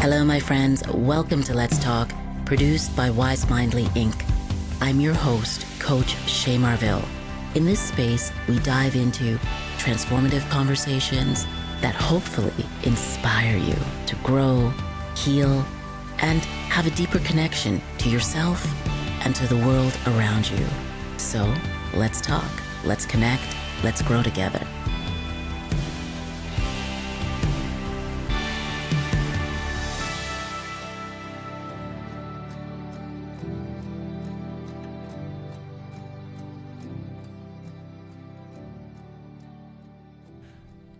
Hello, my friends. Welcome to Let's Talk, produced by Wise Mindly Inc. I'm your host, Coach Che Marville. In this space, we dive into transformative conversations that hopefully inspire you to grow, heal, and have a deeper connection to yourself and to the world around you. So, let's talk, let's connect, let's grow together.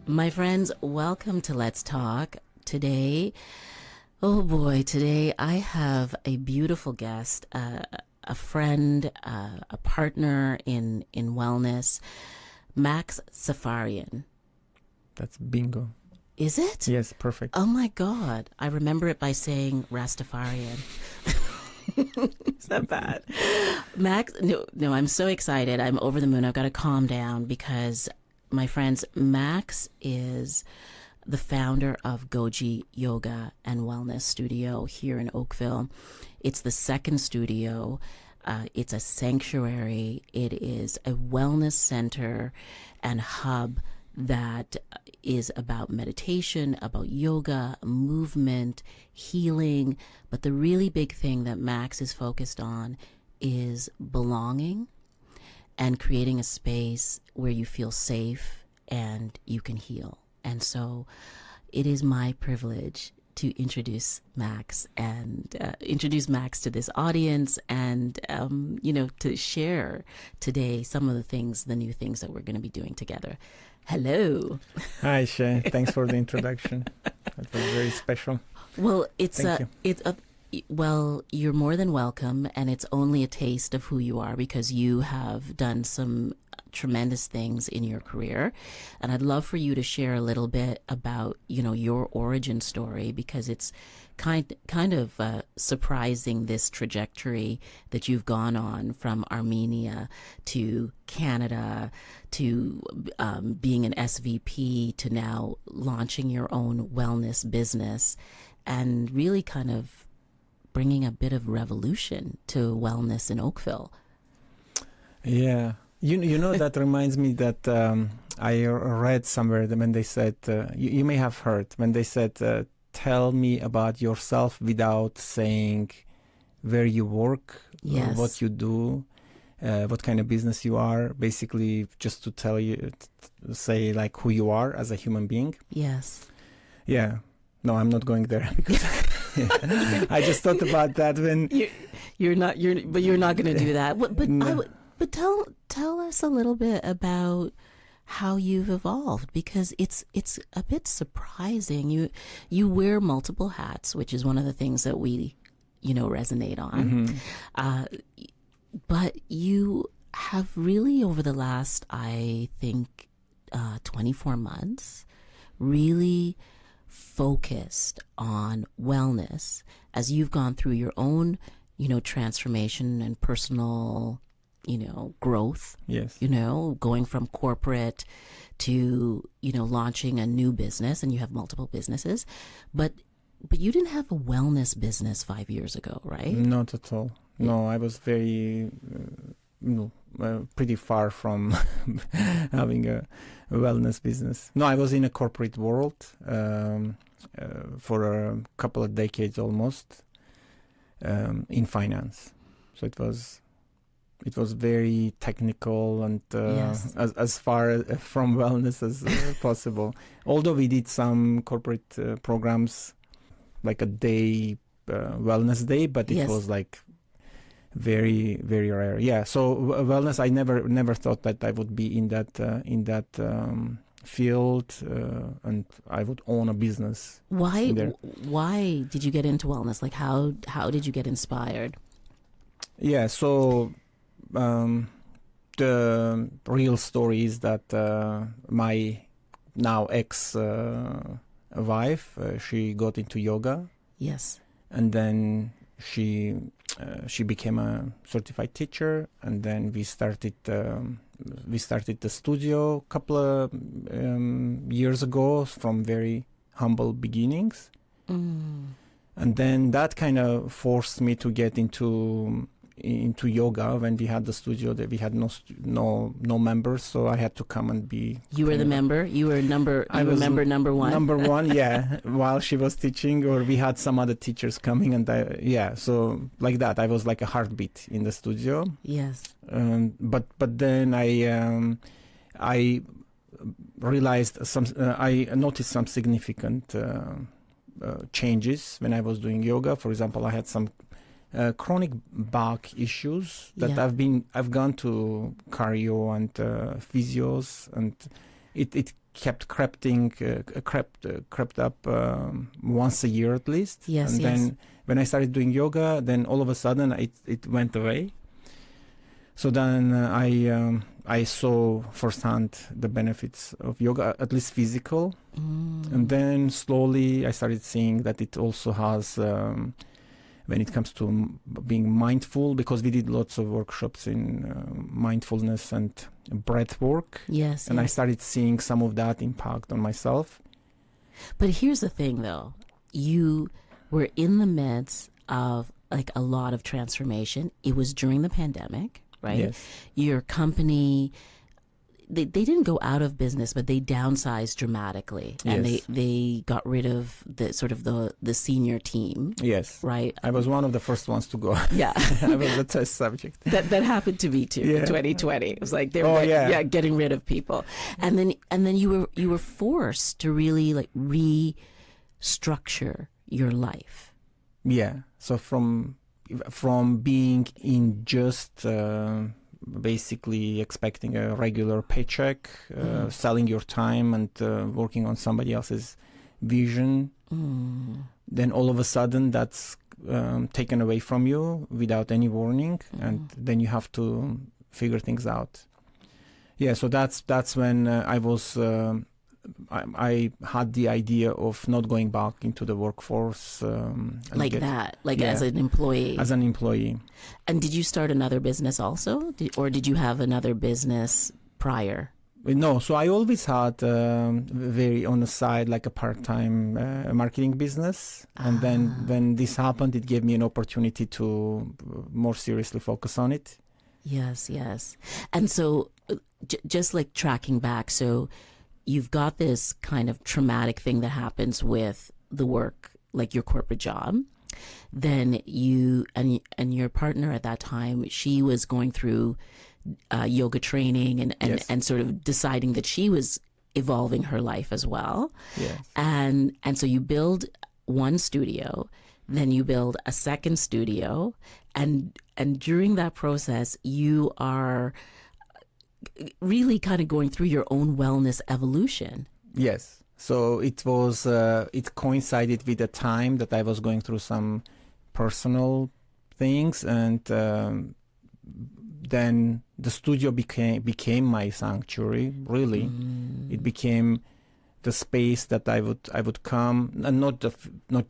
My friends, welcome to Let's Talk. Today, today I have a beautiful guest, a friend, a partner in wellness, Max Safaryan. That's bingo. Is it? Yes, perfect. Oh my God. I remember it by saying Rastafarian. Is that bad? Max, no, I'm so excited. I'm over the moon. I've got to calm down because, my friends, Max is the founder of Goji Yoga and Wellness Studio here in Oakville. It's the second studio. It's a sanctuary. It is a wellness center and hub that is about meditation, about yoga, movement, healing. But the really big thing that Max is focused on is belonging and creating a space where you feel safe and you can heal. And so it is my privilege to introduce Max to this audience and, to share today some of the new things that we're going to be doing together. Hello. Hi, Shay. Thanks for the introduction. That was very special. Well, Thank you. You're more than welcome, and it's only a taste of who you are because you have done some tremendous things in your career. And I'd love for you to share a little bit about, your origin story, because it's kind of surprising, this trajectory that you've gone on from Armenia to Canada to being an SVP to now launching your own wellness business and really kind of bringing a bit of revolution to wellness in Oakville. Yeah. You know, that reminds me that I read somewhere that when they said, you may have heard, when they said, tell me about yourself without saying where you work, yes, what you do, what kind of business you are, basically just to tell you, say like who you are as a human being. Yes. Yeah. No, I'm not going there because I just thought about that when you're not going to do that. But No. But tell us a little bit about how you've evolved, because it's a bit surprising. You wear multiple hats, which is one of the things that we resonate on. Mm-hmm. But you have really, over the last, I think, 24 months, really focused on wellness as you've gone through your own, transformation and personal, growth. Yes. Going from corporate to, launching a new business, and you have multiple businesses, but you didn't have a wellness business 5 years ago, right? Not at all. No, I was very, pretty far from having a wellness business. No, I was in a corporate world for a couple of decades almost in finance. So it was very technical and Yes. as far from wellness as possible. Although we did some corporate programs, like a day, wellness day, but it Yes. was like very, very rare. Yeah. So wellness, I never thought that I would be in that field and I would own a business. Why there. why did you get into wellness? Like how did you get inspired? Yeah. So the real story is that my now ex wife, she got into yoga, Yes. and then she became a certified teacher, and then we started the studio a couple of years ago from very humble beginnings. And then that kind of forced me to get into yoga. When we had the studio, that we had no members, so I had to come and be. You were the member. You were member number one. Number one, yeah. While she was teaching, or we had some other teachers coming, and so like that, I was like a heartbeat in the studio. Yes. But then I realized I noticed some significant changes when I was doing yoga. For example, I had some chronic back issues that I've gone to cardio and physios, and it kept crept up once a year at least. Yes, and then when I started doing yoga, then all of a sudden it went away. So then I saw firsthand the benefits of yoga, at least physical. And then slowly I started seeing that it also has, when it comes to being mindful, because we did lots of workshops in mindfulness and breath work. Yes. And I started seeing some of that impact on myself. But here's the thing, though. You were in the midst of like a lot of transformation. It was during the pandemic, right? Yes. Your company, they didn't go out of business, but they downsized dramatically, and Yes. they got rid of the sort of the senior team. Yes. Right. I was one of the first ones to go. Yeah. I was the test subject. That happened to me too in 2020. It was like they were getting rid of people, and then you were forced to really like restructure your life. Yeah. So from being in just basically expecting a regular paycheck, selling your time and working on somebody else's vision, then all of a sudden that's taken away from you without any warning, and then you have to figure things out. Yeah, so that's when I was I had the idea of not going back into the workforce as an employee. As an employee. And did you start another business also, or did you have another business prior? No, so I always had very on the side like a part-time marketing business, and then when this happened, it gave me an opportunity to more seriously focus on it. Yes. And so just like tracking back, so you've got this kind of traumatic thing that happens with the work, like your corporate job. Then you and your partner at that time, she was going through yoga training and sort of deciding that she was evolving her life as well. Yes. And so you build one studio, then you build a second studio, and during that process, you are really kind of going through your own wellness evolution. Yes. So it was, it coincided with the time that I was going through some personal things, and then the studio became my sanctuary. Really, it became the space that I would come, and not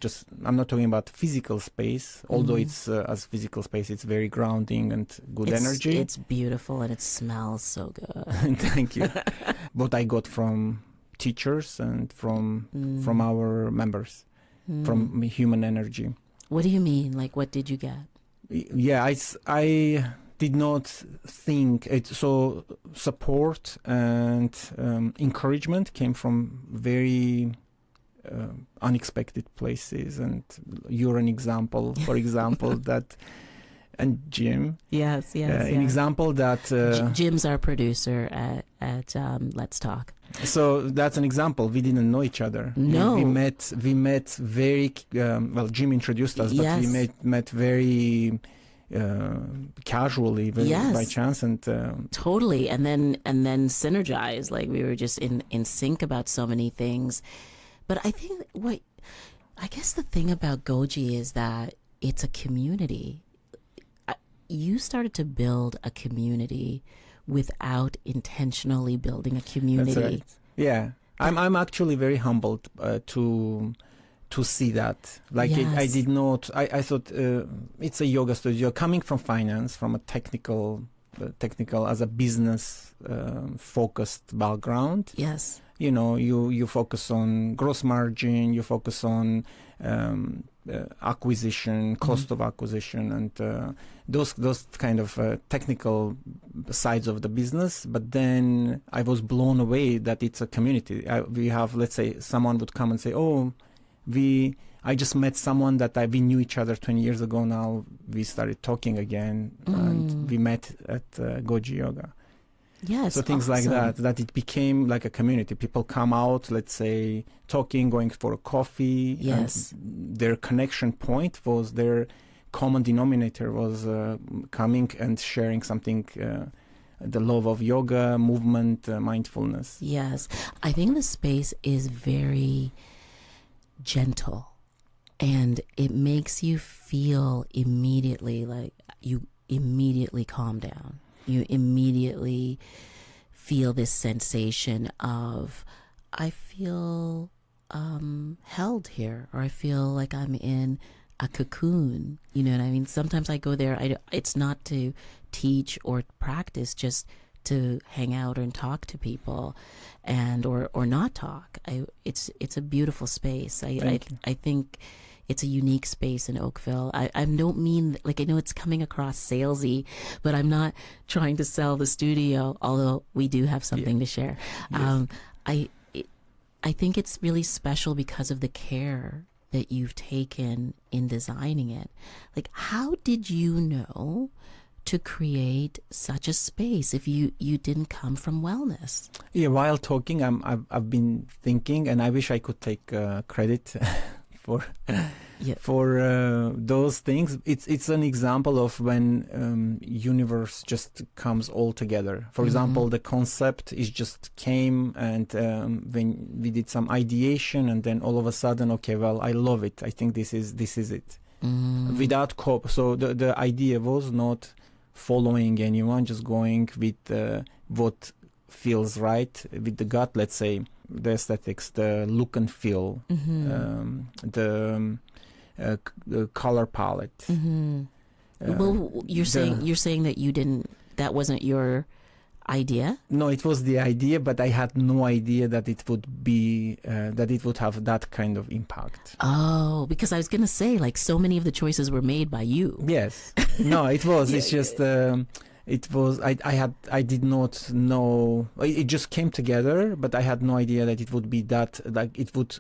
just. I'm not talking about physical space, although it's as physical space, it's very grounding and good energy. It's beautiful and it smells so good. Thank you. What I got from teachers and from our members, from human energy. What do you mean? Like, what did you get? Yeah, I did not think it. So support and encouragement came from very unexpected places, and you're an example. For example, that. And Jim. Yes. An example that... Jim's our producer at Let's Talk. So that's an example. We didn't know each other. No. We met very... Jim introduced us, but we met very casually, by chance. And totally. And then synergized. Like, we were just in sync about so many things. But I think I guess the thing about Goji is that it's a community. You started to build a community without intentionally building a community. That's right. Yeah, I'm actually very humbled to see that. Like, I did not. I thought it's a yoga studio coming from finance, from a technical as a business focused background. Yes. You know, you focus on gross margin, you focus on acquisition, cost of acquisition, and those kind of technical sides of the business. But then I was blown away that it's a community. We have, let's say, someone would come and say, "Oh, I just met someone that we knew each other 20 years ago. Now we started talking again, and we met at Goji Yoga." Yes. So things like that it became like a community. People come out, let's say, talking, going for a coffee. Yes. And their connection point was, their common denominator was coming and sharing something, the love of yoga, movement, mindfulness. Yes. I think the space is very gentle, and it makes you feel immediately like you immediately calm down. You immediately feel this sensation of, I feel held here, or I feel like I'm in a cocoon. You know what I mean? Sometimes I go there, it's not to teach or practice, just to hang out and talk to people, and or not talk. It's a beautiful space. I think it's a unique space in Oakville. I don't mean, like, I know it's coming across salesy, but I'm not trying to sell the studio, although we do have something to share. Yes. I think it's really special because of the care that you've taken in designing it. Like, how did you know to create such a space if you didn't come from wellness? Yeah, while talking, I've been thinking, and I wish I could take credit for those things. It's an example of when universe just comes all together. For example, the concept is just came, and when we did some ideation, and then all of a sudden, okay, well, I love it. I think this is it. Without so the idea was not following anyone, just going with what feels right with the gut. Let's say the aesthetics, the look and feel, the color palette. Well, you're saying that that wasn't your idea? No, it was the idea, but I had no idea that it would be that it would have that kind of impact. Oh, because I was going to say, like, so many of the choices were made by you. Yes. No, it was. It's just it was. I did not know. It just came together, but I had no idea that it would be that. Like, it would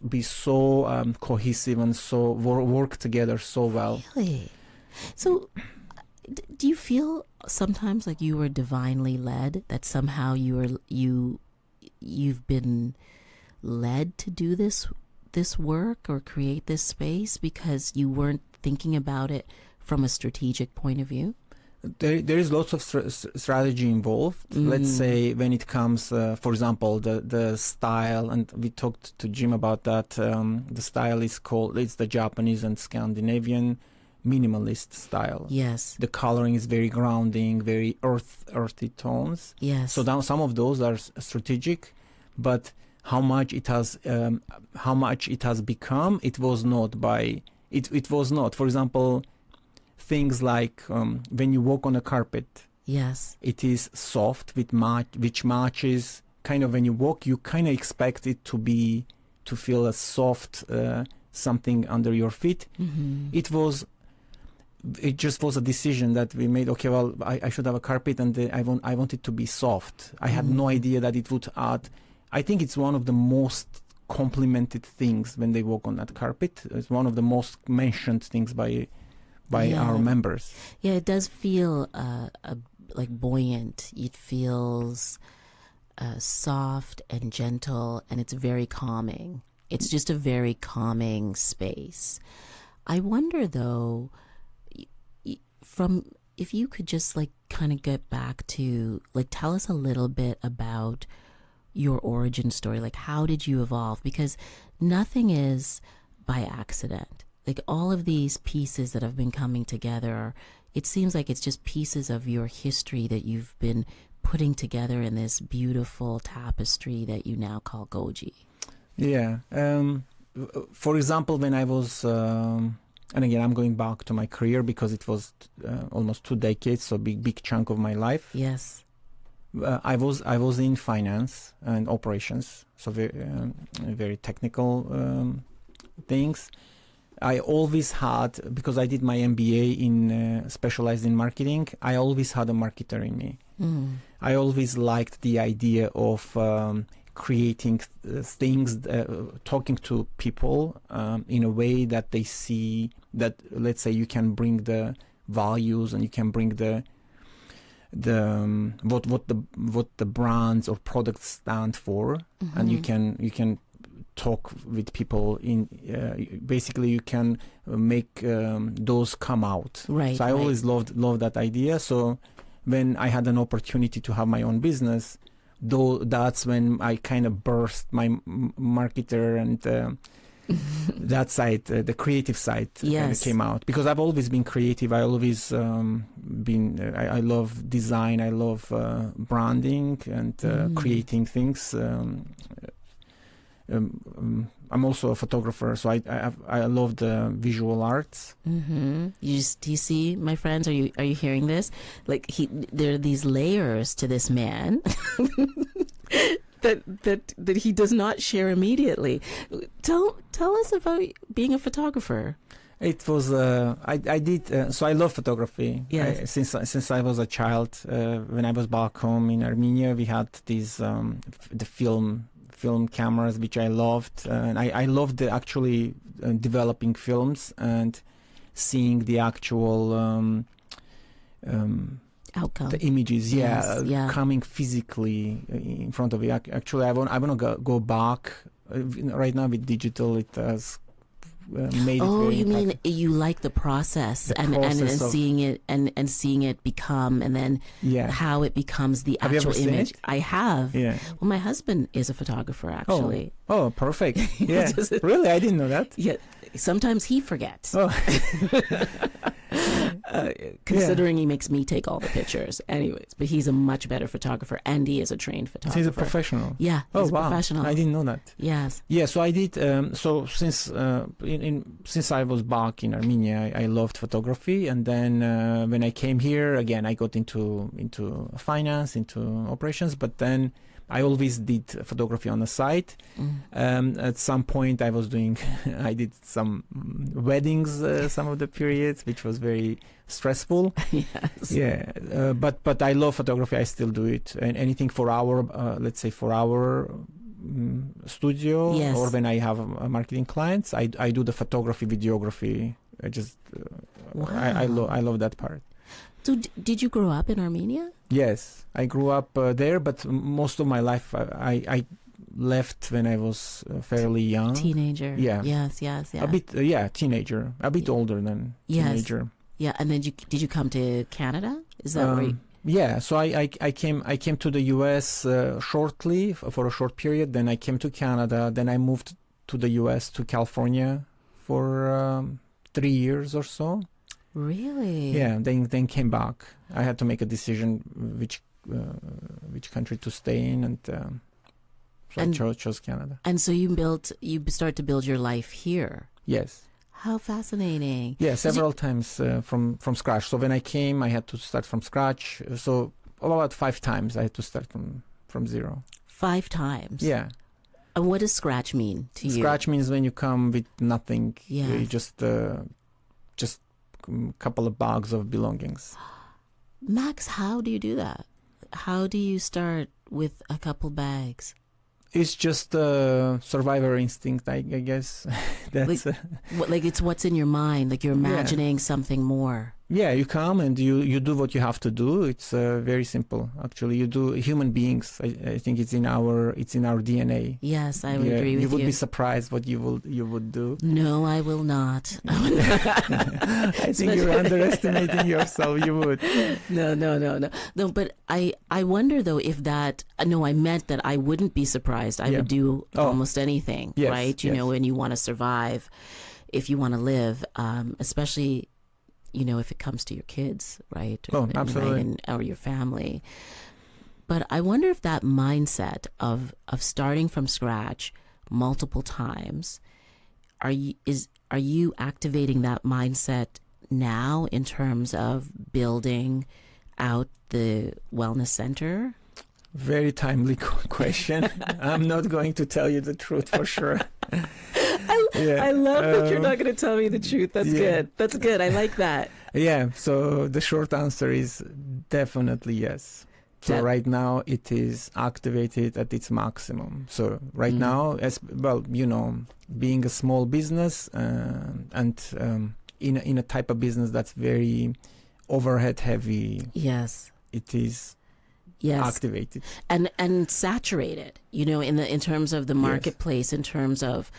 be so cohesive and so work together so well. Really? So, do you feel sometimes like you were divinely led, that somehow you've been led to do this work or create this space because you weren't thinking about it from a strategic point of view? There is lots of strategy involved. Let's say when it comes, for example, the style, and we talked to Jim about that. The style is it's the Japanese and Scandinavian minimalist style. Yes. The coloring is very grounding, very earthy tones. Yes. So now some of those are strategic, but how much it has become, it was not by it was not. For example, things like when you walk on a carpet. Yes. It is soft which matches kind of, when you walk, you kind of expect it to feel a soft something under your feet. It just was a decision that we made. Okay, well, I should have a carpet, and I want it to be soft. I had no idea that it would add. I think it's one of the most complimented things when they walk on that carpet. It's one of the most mentioned things by our members. Yeah, it does feel like buoyant. It feels soft and gentle, and it's very calming. It's just a very calming space. I wonder, though, if you could just like kind of get back to, like, tell us a little bit about your origin story. Like, how did you evolve? Because nothing is by accident. Like, all of these pieces that have been coming together, it seems like it's just pieces of your history that you've been putting together in this beautiful tapestry that you now call Goji. Yeah. For example, when I was, and again, I'm going back to my career because it was almost 2 decades, so big chunk of my life. Yes. I was in finance and operations, so very technical things. I always had, because I did my MBA in specialized in marketing, I always had a marketer in me. I always liked the idea of creating things, talking to people in a way that they see that, let's say, you can bring the values and you can bring what the brands or products stand for, and you can talk with people in basically you can make those come out. Right. So I always loved that idea. So when I had an opportunity to have my own business, though, that's when I kind of burst my marketer and that side, the creative side, came out, because I've always been creative. I always I love design. I love branding and creating things. I'm also a photographer, so I love the visual arts. Do you see, my friends? Are you hearing this? Like, there are these layers to this man that he does not share immediately. Tell us about being a photographer. It was I did so I love photography. Yes. Since I was a child. When I was back home in Armenia, we had these the film cameras, which I loved, and I loved actually developing films and seeing the actual outcome, the images, coming physically in front of you. Actually, I want to go back. Right now with digital, it has made. Oh, you mean you like the process, and seeing it and seeing it become, and then how it becomes the actual image. I have. Yeah. Well, my husband is a photographer, actually. Oh, perfect. Yeah. Really, I didn't know that. Yeah. Sometimes he forgets. Oh. Considering he makes me take all the pictures. Anyways, but he's a much better photographer, and he is a trained photographer. So he's a professional. Yeah, he's a professional. I didn't know that. Yes. Yeah, so I did. So since I was back in Armenia, I loved photography, and then when I came here again, I got into finance, into operations, but then I always did photography on the side. At some point, I did some weddings, some of the periods, which was very stressful. Yes. Yeah, but I love photography. I still do it, and anything for our, let's say, for our studio, or when I have marketing clients, I do the photography, videography. I love that part. So did you grow up in Armenia? Yes, I grew up there, but most of my life I left when I was fairly young. Teenager. Yeah. Yes. A bit, teenager. A bit older than teenager. Yeah, and then did you come to Canada? Is that right? Yeah, so I came to the US shortly for a short period. Then I came to Canada. Then I moved to the US, to California for 3 years or so. Really? Yeah. Then came back. I had to make a decision which country to stay in, and so I chose Canada. And so you start to build your life here. Yes. How fascinating. Yeah, several times from scratch. So when I came, I had to start from scratch. So about 5 times I had to start from zero. 5 times? Yeah. And what does scratch mean to you? Scratch means when you come with nothing. Yeah. You just a couple of bags of belongings. Max, how do you do that? How do you start with a couple bags? It's just survivor instinct, I guess. That's like it's what's in your mind. Like you're imagining something more. Yeah, you come and you do what you have to do. It's very simple, actually. You do. Human beings, I think it's in our DNA. Yes, I would agree with you. You would be surpred what you would do. No, I will not. I think you're underestimating yourself. You would. No, but I wonder though if that. No, I meant that I wouldn't be surprised. I would do almost anything, right? You know, when you want to survive, if you want to live, especially. You know, if it comes to your kids, right? Oh, absolutely. Right? Or your family. But I wonder if that mindset of starting from scratch multiple times, are you activating that mindset now in terms of building out the wellness center? Very timely question. I'm not going to tell you the truth for sure. I love that you're not going to tell me the truth. That's good. That's good. I like that. Yeah. So the short answer is definitely yes. So right now it is activated at its maximum. So right now, as well, you know, being a small business and in a type of business that's very overhead heavy. Yes. It is activated and saturated. You know, in terms of the marketplace, in terms of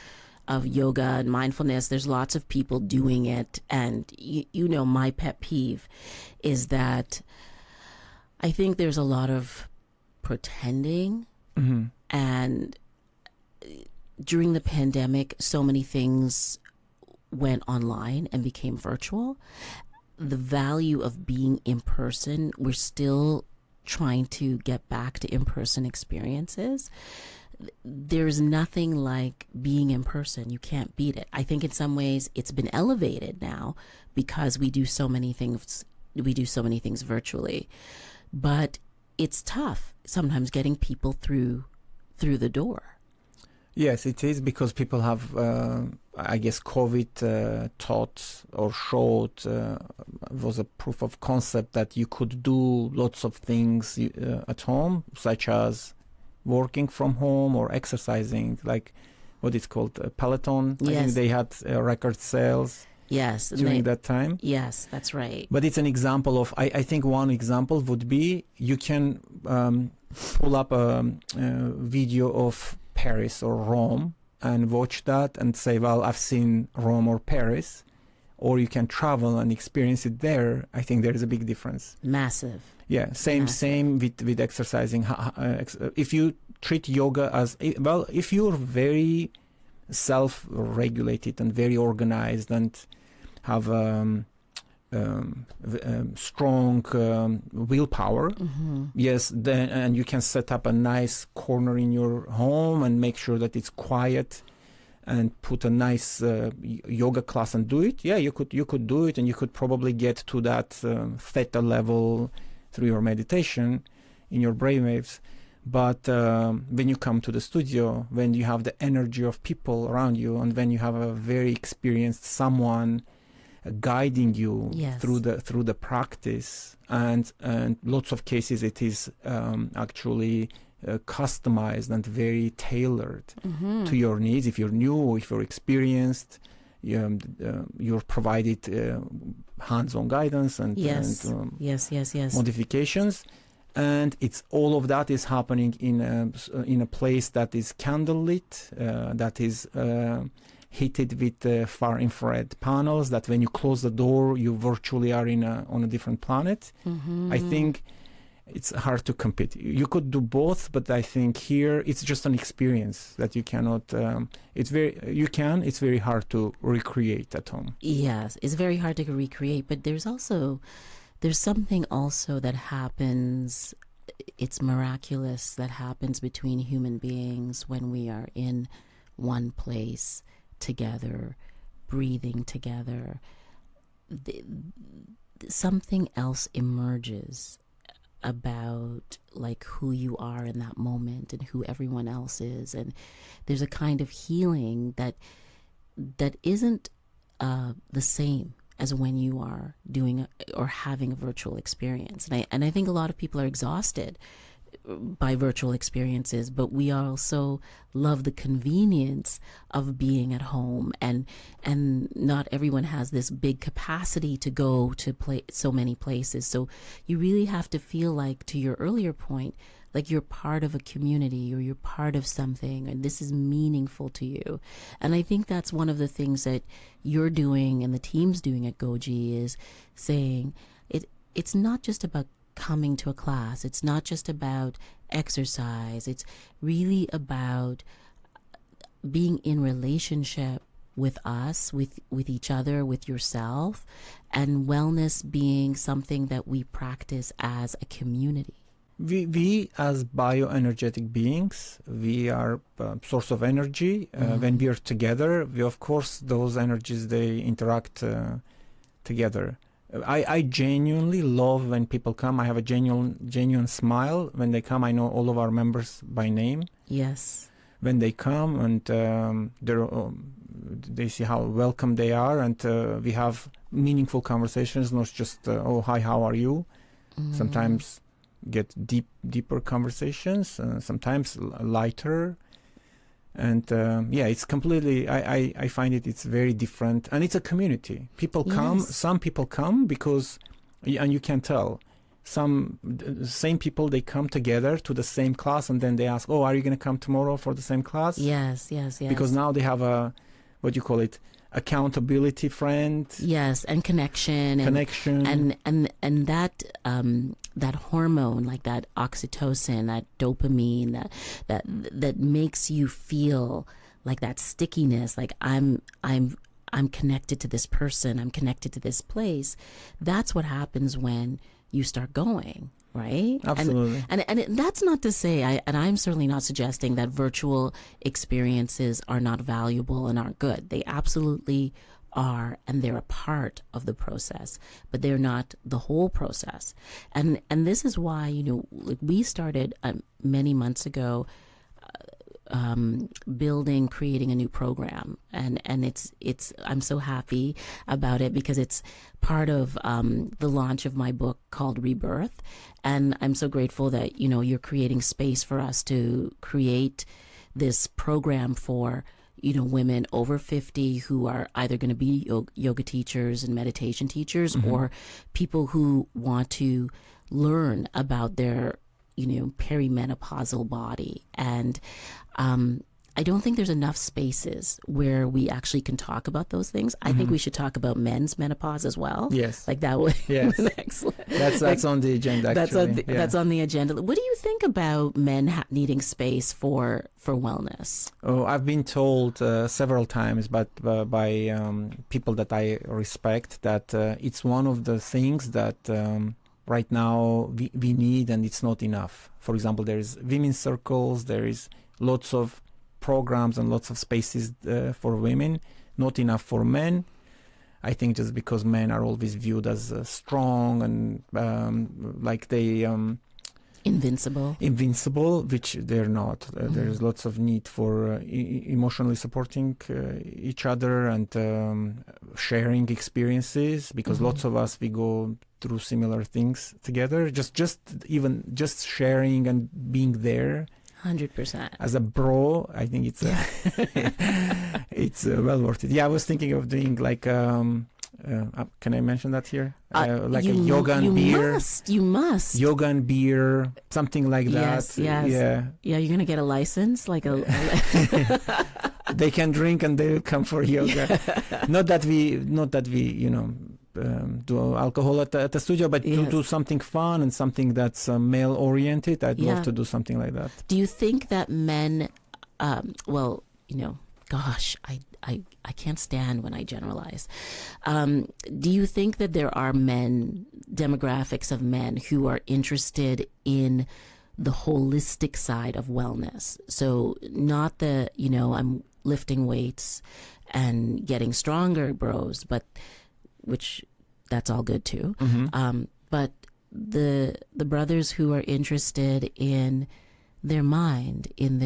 yoga and mindfulness, there's lots of people doing it. And you know, my pet peeve is that I think there's a lot of pretending. And during the pandemic, so many things went online and became virtual. The value of being in person, we're still trying to get back to in-person experiences. There's nothing like being in person. You can't beat it. I think in some ways it's been elevated now because we do so many things virtually. But it's tough sometimes getting people through the door. Yes, it is, because people have, I guess, COVID taught or showed was a proof of concept that you could do lots of things at home, such as working from home or exercising, like what is called a Peloton. Yes. I think they had record sales. Yes. During that time. Yes, that's right. But it's an example of, I think one example would be you can pull up a video of Paris or Rome and watch that and say, well, I've seen Rome or Paris, or you can travel and experience it there. I think there is a big difference. Massive. Yeah, same with exercising. If you treat yoga as, well, if you're very self-regulated and very organized and have strong willpower, yes, then, and you can set up a nice corner in your home and make sure that it's quiet and put a nice yoga class and do it. Yeah, you could do it, and you could probably get to that theta level through your meditation in your brainwaves. But when you come to the studio, when you have the energy of people around you, and when you have a very experienced someone guiding you through the practice, and lots of cases it is actually customized and very tailored to your needs. If you're new or if you're experienced, you're provided hands-on guidance and modifications. And it's all of that is happening in a place that is candlelit, that is heated with far infrared panels, that when you close the door, you virtually are on a different planet. I think it's hard to compete. You could do both, but I think here it's just an experience that you cannot. It's very hard to recreate at home. Yes, it's very hard to recreate, but there's something also that happens. It's miraculous that happens between human beings when we are in one place together, breathing together. Something else emerges about like who you are in that moment and who everyone else is, and there's a kind of healing that isn't the same as when you are doing or having a virtual experience. And I think a lot of people are exhausted by virtual experiences, but we also love the convenience of being at home, and not everyone has this big capacity to go to so many places. So you really have to feel like, to your earlier point, like you're part of a community or you're part of something, and this is meaningful to you. And I think that's one of the things that you're doing and the team's doing at Goji, is saying it's not just about coming to a class. It's not just about exercise. It's really about being in relationship with us, with each other, with yourself, and wellness being something that we practice as a community. We as bioenergetic beings, we are a source of energy. When we are together, of course, those energies, they interact together. I genuinely love when people come. I have a genuine smile when they come. I know all of our members by name. Yes. when they come, and they see how welcome they are, and we have meaningful conversations, not just oh hi, how are you? Sometimes get deeper conversations, sometimes lighter. And it's completely, I find it's very different, and it's a community. People come, some people come because, and you can tell, same people, they come together to the same class, and then they ask, oh, are you going to come tomorrow for the same class? Yes. Because now they have a, what do you call it, accountability friend. Yes, and connection. And that hormone, like that oxytocin, that dopamine, that makes you feel like that stickiness, like I'm connected to this person, I'm connected to this place. That's what happens when you start going, right? Absolutely. And that's not to say, I'm certainly not suggesting that virtual experiences are not valuable and aren't good. They absolutely are, and they're a part of the process, but they're not the whole process. And this is why, like we started many months ago creating a new program, and it's I'm so happy about it because it's part of the launch of my book called Rebirth, and I'm so grateful that you're creating space for us to create this program for women over 50 who are either going to be yoga teachers and meditation teachers, or people who want to learn about their perimenopausal body. And I don't think there's enough spaces where we actually can talk about those things. I think we should talk about men's menopause as well. Yes. Like that would yes. excellent. That's on the agenda, actually. That's on the agenda. What do you think about men needing space for wellness? Oh, I've been told several times by people that I respect that it's one of the things that right now we need, and it's not enough. For example, there is women's circles, there is lots of programs and lots of spaces for women, not enough for men. I think just because men are always viewed as strong and like they invincible, which they're not. There is lots of need for emotionally supporting each other and sharing experiences, because lots of us, we go through similar things together. Just sharing and being there. 100%. As a bro, I think it's it's well worth it. Yeah, I was thinking of doing like can I mention that here? Like a yoga and beer. You must. Yoga and beer, something like that. Yes. Yeah, you're gonna get a license, like a. They can drink and they will come for yoga. Not that we, do alcohol at the studio, but to do something fun and something that's male oriented. I'd love to do something like that. Do you think that men, gosh, I can't stand when I generalize. Do you think that there are demographics of men who are interested in the holistic side of wellness? So not I'm lifting weights and getting stronger bros, but which that's all good too. But the brothers who are interested in their mind, in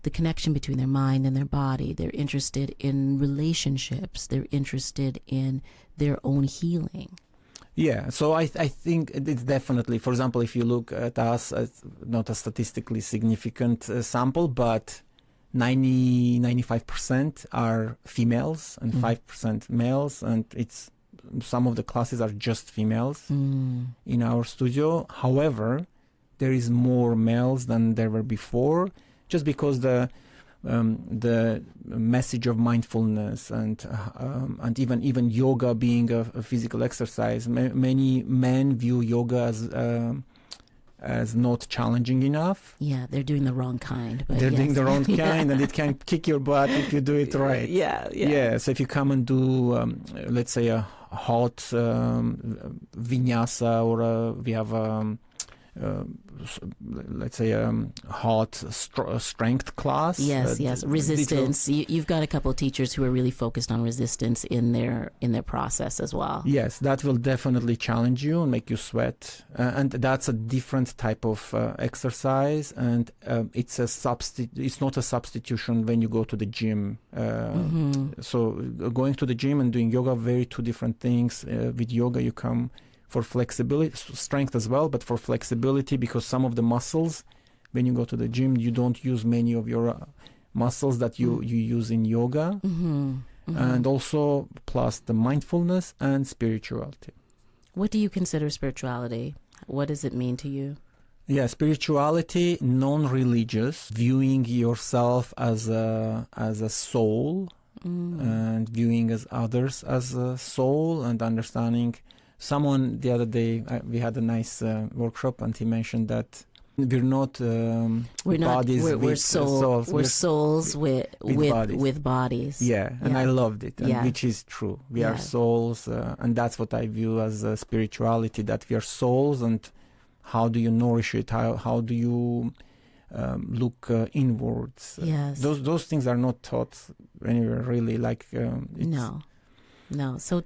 the connection between their mind and their body, they're interested in relationships, they're interested in their own healing. Yeah, so I think it's definitely, for example, if you look at us, not a statistically significant sample, but 95% are females and 5% males, and some of the classes are just females in our studio. However, there is more males than there were before, just because the message of mindfulness and even yoga being a physical exercise. Many men view yoga as not challenging enough. Yeah, they're doing the wrong kind. But they're doing the wrong kind, and it can kick your butt if you do it right. Yeah. So if you come and do, let's say, a hot vinyasa, or we have let's say hard strength class. Yes, resistance. You've got a couple of teachers who are really focused on resistance in their process as well. Yes, that will definitely challenge you and make you sweat, and that's a different type of exercise, and it's not a substitution when you go to the gym. So going to the gym and doing yoga, very two different things. With yoga, you come for flexibility, strength as well, but for flexibility, because some of the muscles, when you go to the gym, you don't use many of your muscles that you use in yoga. And also plus the mindfulness and spirituality. What do you consider spirituality? What does it mean to you? Yeah, spirituality, non-religious, viewing yourself as a soul, and viewing as others as a soul, and understanding. Someone the other day, we had a nice workshop, and he mentioned that we're not bodies with souls. We're souls with bodies. Yeah, and I loved it, and which is true. We are souls, and that's what I view as spirituality, that we are souls, and how do you nourish it? How do you look inwards? Yes. Those things are not taught anywhere, really. No. So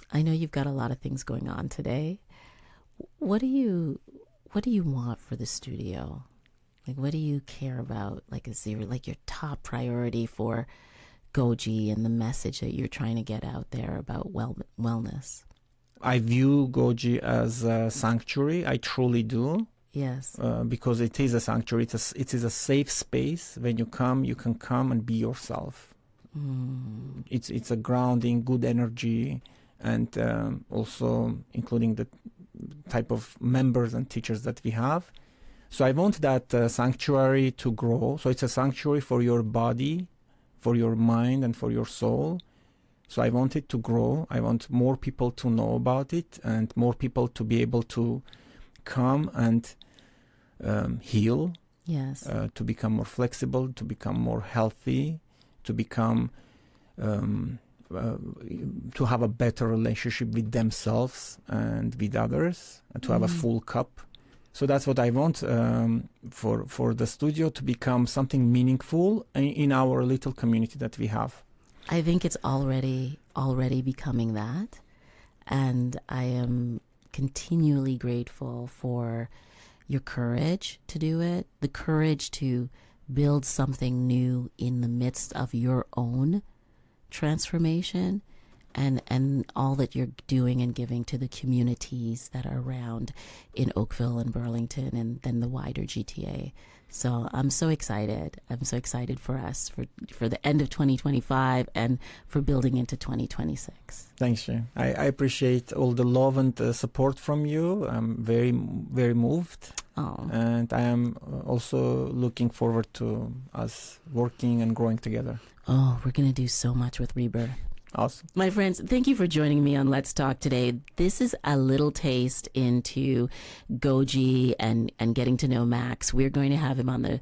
I know you've got a lot of things going on today. What do you want for the studio? Like, what do you care about? Like, is there your top priority for Goji and the message that you're trying to get out there about wellness? I view Goji as a sanctuary. I truly do. Yes. Because it is a sanctuary. It is a safe space. When you can come and be yourself. It's a grounding, good energy, and also including the type of members and teachers that we have. So I want that sanctuary to grow. So it's a sanctuary for your body, for your mind, and for your soul. So I want it to grow. I want more people to know about it, and more people to be able to come and heal. Yes. To become more flexible, to become more healthy, to become to have a better relationship with themselves and with others, and to have a full cup. So that's what I want for the studio to become something meaningful in our little community that we have. I think it's already becoming that, and I am continually grateful for your courage to do it, the courage to build something new in the midst of your own transformation, and all that you're doing and giving to the communities that are around in Oakville and Burlington and then the wider GTA. So I'm so excited. I'm so excited for us, for the end of 2025 and for building into 2026. Thanks, Jane. I appreciate all the love and support from you. I'm very, very moved. Oh. And I am also looking forward to us working and growing together. Oh, we're going to do so much with Rebirth. Awesome. My friends, thank you for joining me on Let's Talk today. This is a little taste into Goji and getting to know Max. We're going to have him on the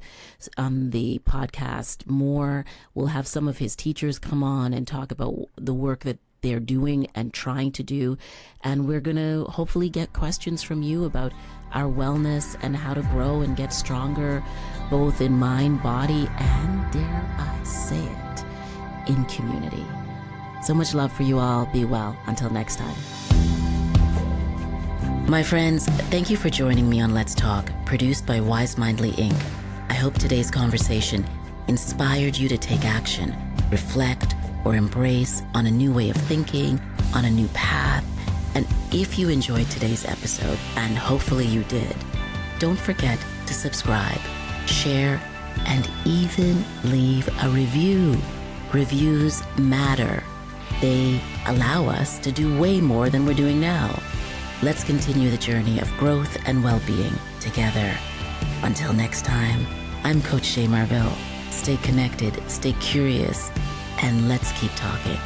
podcast more. We'll have some of his teachers come on and talk about the work that they're doing and trying to do. And we're going to hopefully get questions from you about our wellness and how to grow and get stronger, both in mind, body, and, dare I say it, in community. So much love for you all. Be well. Until next time. My friends, thank you for joining me on Let's Talk, produced by Wise Mindly Inc. I hope today's conversation inspired you to take action, reflect, or embrace on a new way of thinking, on a new path. And if you enjoyed today's episode, and hopefully you did, don't forget to subscribe, share, and even leave a review. Reviews matter. They allow us to do way more than we're doing now. Let's continue the journey of growth and well-being together. Until next time, I'm Coach Che Marville. Stay connected, stay curious, and let's keep talking.